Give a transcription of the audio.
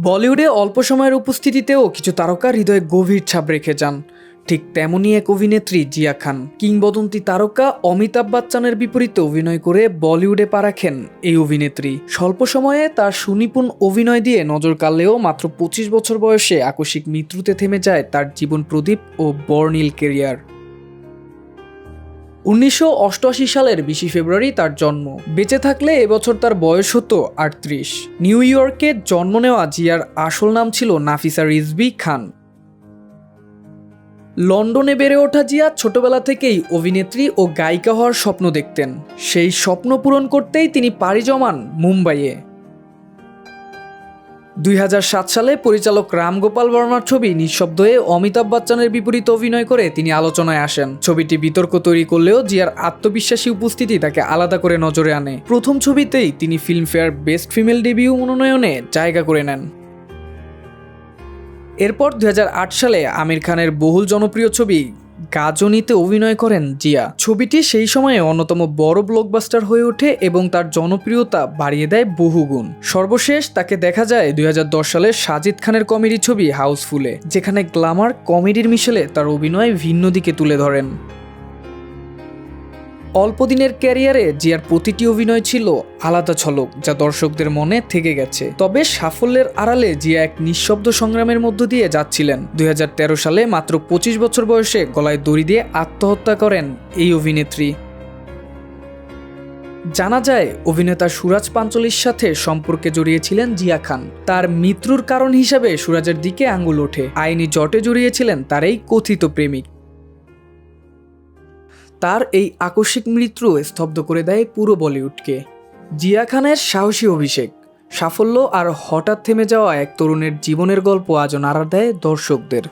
বলিউডে অল্প সময়ের উপস্থিতিতেও কিছু তারকা হৃদয়ে গভীর ছাপ রেখে যান। ঠিক তেমনই এক অভিনেত্রী জিয়া খান। কিংবদন্তি তারকা অমিতাভ বচ্চনের বিপরীতে অভিনয় করে বলিউডে পা রাখেন এই অভিনেত্রী। স্বল্প সময়ে তার সুনিপুণ অভিনয় দিয়ে নজর কাড়লেও মাত্র 25 বছর বয়সে আকস্মিক মৃত্যুতে থেমে যায় তার জীবন প্রদীপ ও বর্ণিল কেরিয়ার। 1988 সালের 20 ফেব্রুয়ারি তার জন্ম। বেঁচে থাকলে এবছর তার বয়স হতো 38। নিউ ইয়র্কে জন্ম নেওয়া জিয়ার আসল নাম ছিল নাফিসা রিজভী খান। লন্ডনে বেড়ে ওঠা জিয়া ছোটবেলা থেকেই অভিনেত্রী ও গায়িকা হওয়ার স্বপ্ন দেখতেন। সেই স্বপ্ন পূরণ করতেই তিনি পাড়ি জমান মুম্বাইয়ে। 2007 সালে পরিচালক রাম গোপাল বর্মার ছবি নিঃশব্দে অমিতাভ বচ্চনের বিপরীতে অভিনয় করে তিনি আলোচনায় আসেন। ছবিটি বিতর্ক তৈরি করলেও জিয়ার আত্মবিশ্বাসী উপস্থিতি তাকে আলাদা করে নজরে আনে। প্রথম ছবিতেই তিনি ফিল্মফেয়ার বেস্ট ফিমেল ডেবিউ মনোনয়নে জায়গা করে নেন। এরপর 2008 সালে আমির খানের বহুল জনপ্রিয় ছবি গাজনিতে অভিনয় করেন জিয়া। ছবিটি সেই সময়ে অন্যতম বড় ব্লকবাস্টার হয়ে ওঠে এবং তার জনপ্রিয়তা বাড়িয়ে দেয় বহুগুণ। সর্বশেষ তাকে দেখা যায় 2010 সালে সাজিদ খানের কমেডি ছবি হাউসফুলে, যেখানে গ্ল্যামার কমেডির মিশেলে তার অভিনয় ভিন্ন দিকে তুলে ধরেন। অল্প দিনের ক্যারিয়ারে জিয়ার প্রতিটি অভিনয় ছিল আলাদা ঝলক, যা দর্শকদের মনে থেকে গেছে। তবে সাফল্যের আড়ালে জিয়া এক নিঃশব্দ সংগ্রামের মধ্য দিয়ে যাচ্ছিলেন। 2013 সালে মাত্র 25 বছর বয়সে গলায় দড়ি দিয়ে আত্মহত্যা করেন এই অভিনেত্রী। জানা যায় অভিনেতা সুরাজ পাঞ্চলির সাথে সম্পর্কে জড়িয়েছিলেন জিয়া খান। তার মৃত্যুর কারণ হিসেবে সুরাজের দিকে আঙুল ওঠে। আইনি জটে জড়িয়েছিলেন তার এই কথিত প্রেমিক। তার এই আকস্মিক মৃত্যু স্তব্ধ করে দেয় পুরো বলিউডকে। জিয়া খানের সাহসী অভিষেক, সাফল্য আর হঠাৎ থেমে যাওয়া এক তরুণের জীবনের গল্প আজও নাড়া দেয় দর্শকদের।